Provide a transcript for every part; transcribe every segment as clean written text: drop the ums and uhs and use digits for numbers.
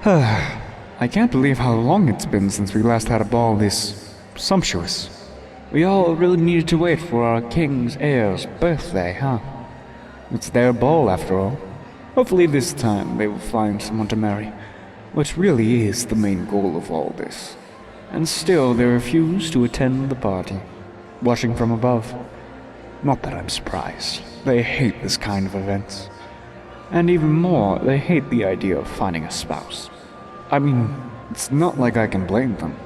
I can't believe how long it's been since we last had a ball this sumptuous. We all really needed to wait for our king's heir's birthday, huh? It's their ball, after all. Hopefully this time they will find someone to marry, which really is the main goal of all this. And still they refuse to attend the party, watching from above. Not that I'm surprised. They hate this kind of events. And even more, they hate the idea of finding a spouse. I mean, it's not like I can blame them.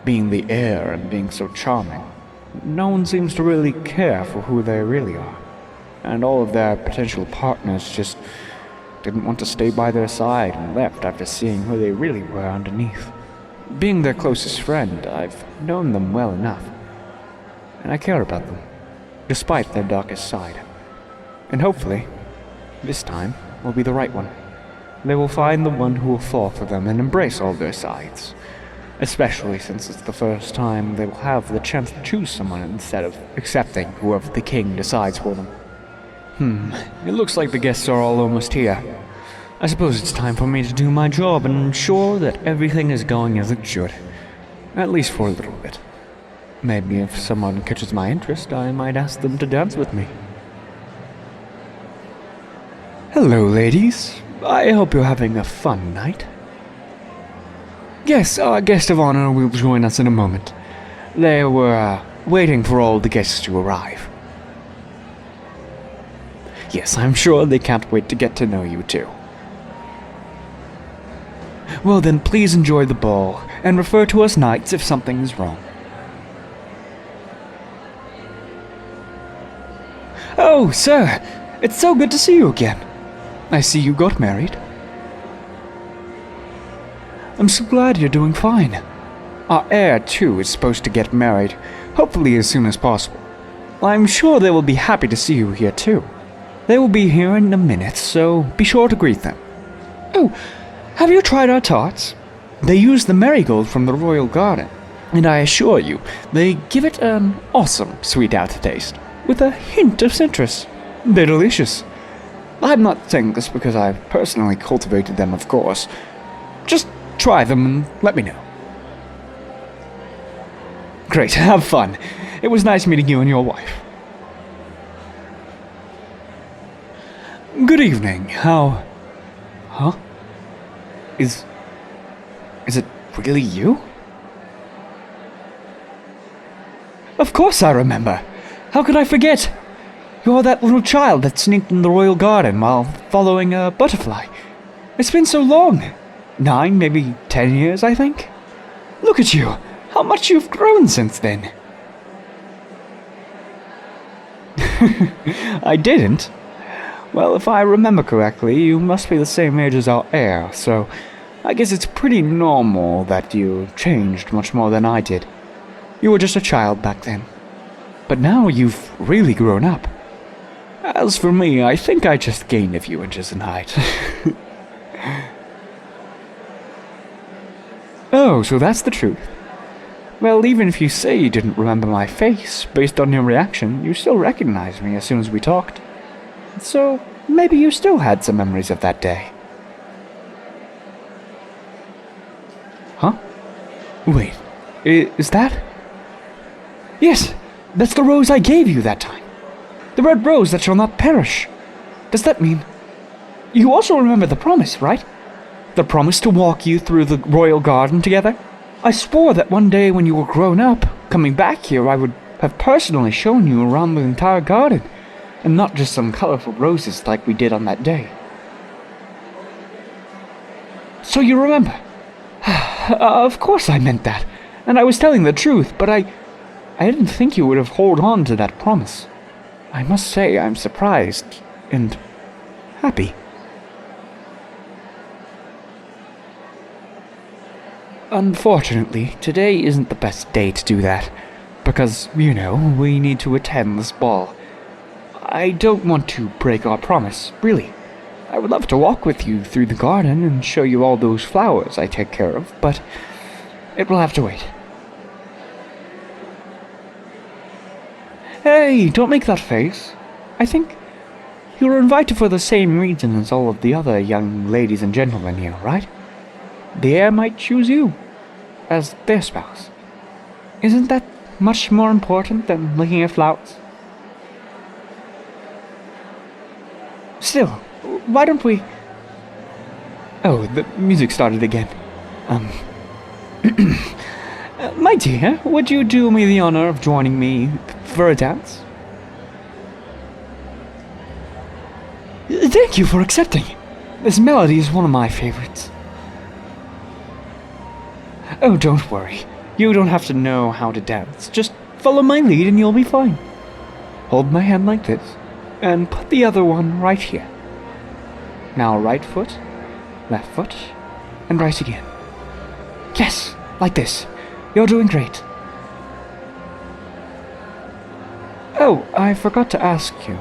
Being the heir and being so charming, no one seems to really care for who they really are. And all of their potential partners just didn't want to stay by their side and left after seeing who they really were underneath. Being their closest friend, I've known them well enough. And I care about them, despite their darkest side. And hopefully, this time will be the right one. They will find the one who will fall for them and embrace all their sides. Especially since it's the first time they will have the chance to choose someone instead of accepting whoever the king decides for them. It looks like the guests are all almost here. I suppose it's time for me to do my job and ensure that everything is going as it should. At least for a little bit. Maybe if someone catches my interest, I might ask them to dance with me. Hello, ladies. I hope you're having a fun night. Yes, our guest of honor will join us in a moment. They were waiting for all the guests to arrive. Yes, I'm sure they can't wait to get to know you too. Well then, please enjoy the ball, and refer to us knights if something is wrong. Oh, sir! It's so good to see you again. I see you got married. I'm so glad you're doing fine. Our heir, too, is supposed to get married, hopefully as soon as possible. I'm sure they will be happy to see you here, too. They will be here in a minute, so be sure to greet them. Oh, have you tried our tarts? They use the marigold from the royal garden, and I assure you, they give it an awesome sweet aftertaste, with a hint of citrus. They're delicious. I'm not saying this because I've personally cultivated them, of course. Just try them and let me know. Great, have fun. It was nice meeting you and your wife. Good evening, how... Huh? Is it really you? Of course I remember. How could I forget? You're that little child that sneaked in the royal garden while following a butterfly. It's been so long. 9, maybe 10 years, I think. Look at you. How much you've grown since then. I didn't? Well, if I remember correctly, you must be the same age as our heir, so I guess it's pretty normal that you changed much more than I did. You were just a child back then. But now you've really grown up. As for me, I think I just gained a few inches in height. Oh, so that's the truth. Well, even if you say you didn't remember my face, based on your reaction, you still recognized me as soon as we talked. So, maybe you still had some memories of that day. Huh? Wait, is that? Yes, that's the rose I gave you that time. The red rose that shall not perish. Does that mean... You also remember the promise, right? The promise to walk you through the royal garden together? I swore that one day when you were grown up, coming back here, I would have personally shown you around the entire garden, and not just some colorful roses like we did on that day. So you remember? Of course I meant that, and I was telling the truth, but I didn't think you would have held on to that promise. I must say I'm surprised and happy. Unfortunately, today isn't the best day to do that, because, you know, we need to attend this ball. I don't want to break our promise, really. I would love to walk with you through the garden and show you all those flowers I take care of, but it will have to wait. Hey, don't make that face. I think you were invited for the same reason as all of the other young ladies and gentlemen here, right? the heir might choose you as their spouse. Isn't that much more important than looking at flowers? Still, why don't we... Oh, the music started again. My dear, would you do me the honor of joining me for a dance? Thank you for accepting. This melody is one of my favorites. Oh, don't worry. You don't have to know how to dance. Just follow my lead and you'll be fine. Hold my hand like this, and put the other one right here. Now right foot, left foot, and right again. Yes, like this. You're doing great. Oh, I forgot to ask you.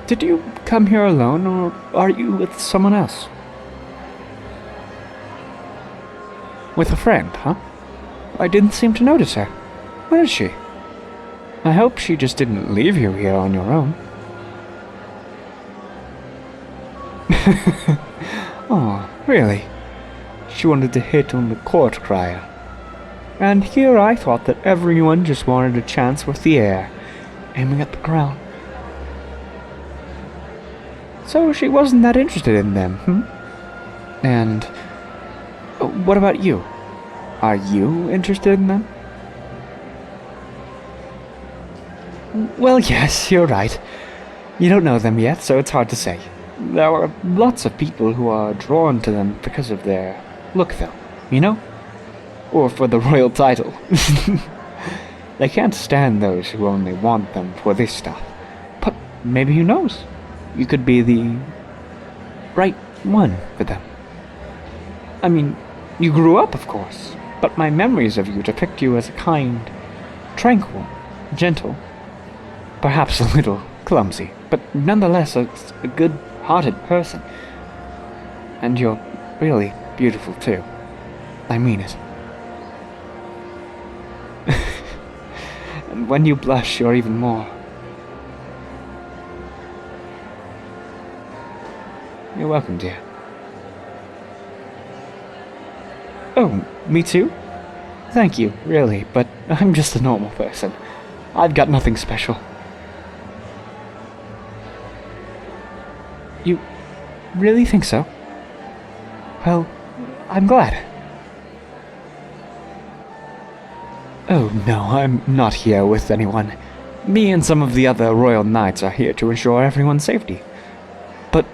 Did you come here alone, or are you with someone else? With a friend, huh? I didn't seem to notice her. Where is she? I hope she just didn't leave you here on your own. Oh, really? She wanted to hit on the court crier. And here I thought that everyone just wanted a chance with the heir, aiming at the crown. So she wasn't that interested in them, And what about you? Are you interested in them? Well, yes, you're right. You don't know them yet, so it's hard to say. There are lots of people who are drawn to them because of their look, though, you know? Or for the royal title. They can't stand those who only want them for this stuff. But maybe who knows? You could be the right one for them. I mean, you grew up, of course, but my memories of you depict you as a kind, tranquil, gentle, perhaps a little clumsy, but nonetheless a good-hearted person. And you're really beautiful, too. I mean it. And when you blush, you're even more. You're welcome, dear. Oh, me too? Thank you, really, but I'm just a normal person. I've got nothing special. You really think so? Well, I'm glad. Oh, no, I'm not here with anyone. Me and some of the other royal knights are here to ensure everyone's safety. But,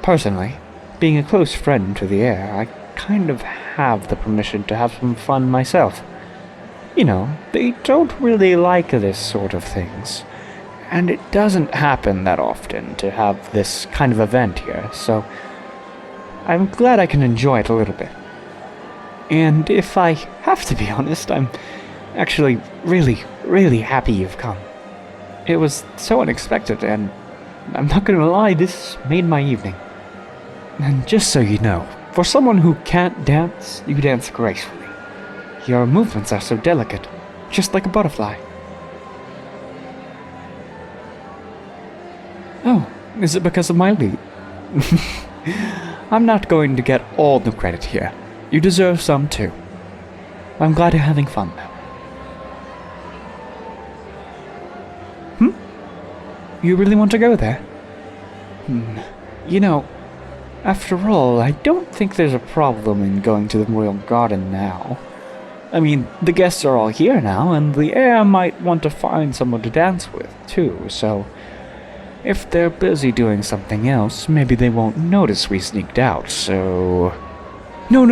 personally, being a close friend to the heir, I kind of have the permission to have some fun myself. You know, they don't really like this sort of things. And it doesn't happen that often to have this kind of event here, so I'm glad I can enjoy it a little bit. And if I have to be honest, I'm actually really, really happy you've come. It was so unexpected, and I'm not gonna lie, this made my evening. And just so you know, for someone who can't dance, you dance gracefully. Your movements are so delicate, just like a butterfly. Oh, is it because of my lead? I'm not going to get all the credit here. You deserve some too. I'm glad you're having fun though. You really want to go there? You know, after all, I don't think there's a problem in going to the royal garden now. I mean, the guests are all here now, and the heir might want to find someone to dance with, too, so if they're busy doing something else, maybe they won't notice we sneaked out, so... No,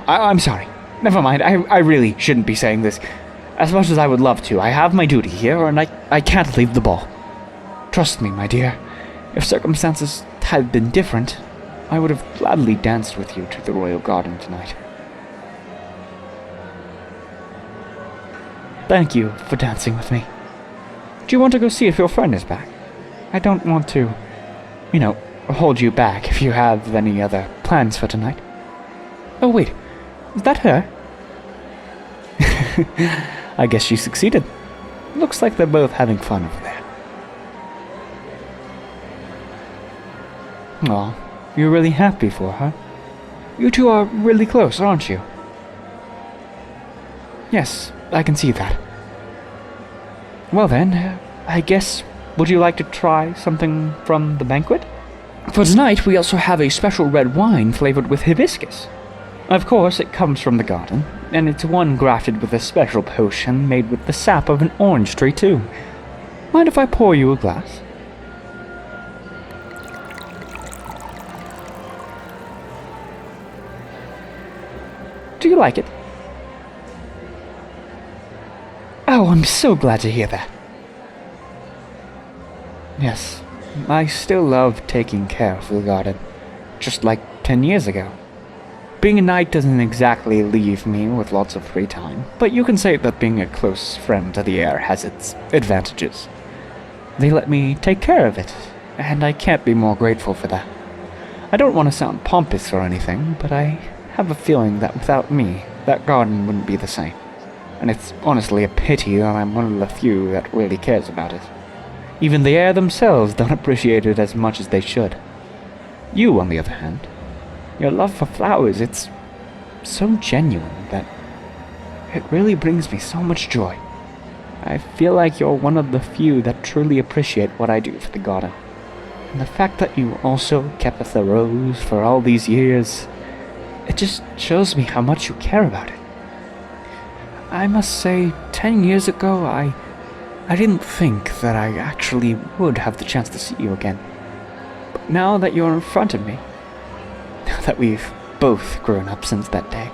I'm sorry. Never mind, I really shouldn't be saying this. As much as I would love to, I have my duty here, and I can't leave the ball. Trust me, my dear, if circumstances had been different, I would have gladly danced with you to the royal garden tonight. Thank you for dancing with me. Do you want to go see if your friend is back? I don't want to, hold you back if you have any other plans for tonight. Oh wait, is that her? I guess she succeeded. Looks like they're both having fun over there. Aw, you're really happy for her. You two are really close, aren't you? Yes, I can see that. Well then, I guess, would you like to try something from the banquet? For tonight, we also have a special red wine flavored with hibiscus. Of course, it comes from the garden, and it's one grafted with a special potion made with the sap of an orange tree too. Mind if I pour you a glass? Do you like it? Oh, I'm so glad to hear that. Yes, I still love taking care of the garden, just like 10 years ago. Being a knight doesn't exactly leave me with lots of free time, but you can say that being a close friend to the heir has its advantages. They let me take care of it, and I can't be more grateful for that. I don't want to sound pompous or anything, but I have a feeling that without me, that garden wouldn't be the same. And it's honestly a pity that I'm one of the few that really cares about it. Even the heir themselves don't appreciate it as much as they should. You, on the other hand, your love for flowers, it's so genuine that it really brings me so much joy. I feel like you're one of the few that truly appreciate what I do for the garden. And the fact that you also kept the rose for all these years, it just shows me how much you care about it. I must say, 10 years ago, I didn't think that I actually would have the chance to see you again. But now that you're in front of me, now that we've both grown up since that day,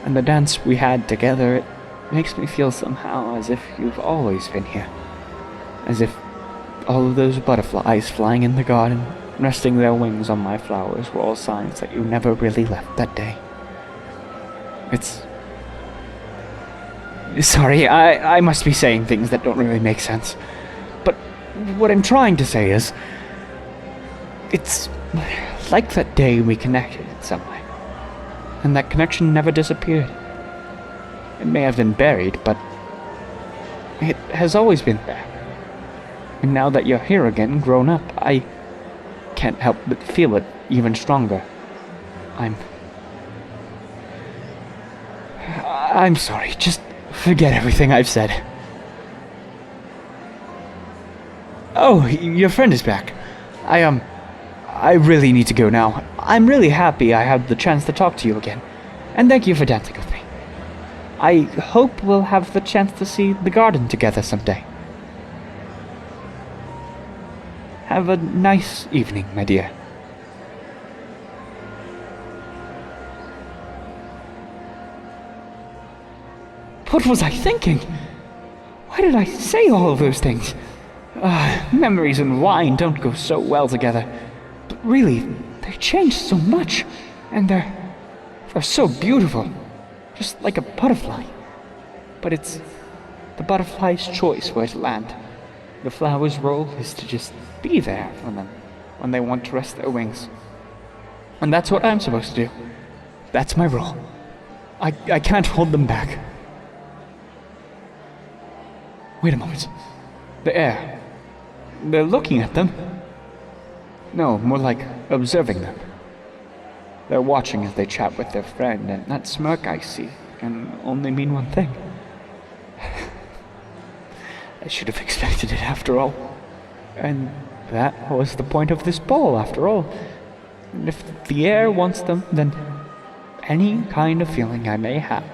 and the dance we had together, it makes me feel somehow as if you've always been here. As if all of those butterflies flying in the garden, resting their wings on my flowers, were all signs that you never really left that day. Sorry, I must be saying things that don't really make sense. But what I'm trying to say is, it's like that day we connected in some way. And that connection never disappeared. It may have been buried, but it has always been there. And now that you're here again, grown up, I can't help but feel it even stronger. I'm sorry, just forget everything I've said. Oh, your friend is back. I really need to go now. I'm really happy I had the chance to talk to you again. And thank you for dancing with me. I hope we'll have the chance to see the garden together someday. Have a nice evening, my dear. What was I thinking? Why did I say all of those things? Memories and wine don't go so well together. But really, they changed so much. And they're so beautiful. Just like a butterfly. But it's the butterfly's choice where to land. The flower's role is to just be there for them when they want to rest their wings. And that's what I'm supposed to do. That's my role. I can't hold them back. Wait a moment. The heir. They're looking at them. No, more like observing them. They're watching as they chat with their friend, and that smirk I see can only mean one thing. I should have expected it after all. And that was the point of this ball after all. And if the heir wants them, then any kind of feeling I may have,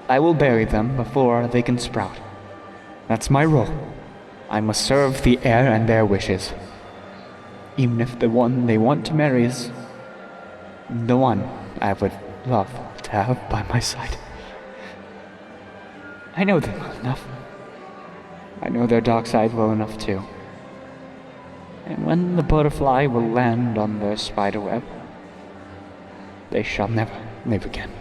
I will bury them before they can sprout. That's my role. I must serve the heir and their wishes. Even if the one they want to marry is the one I would love to have by my side. I know them well enough. I know their dark side well enough too. And when the butterfly will land on their spider web, they shall never live again.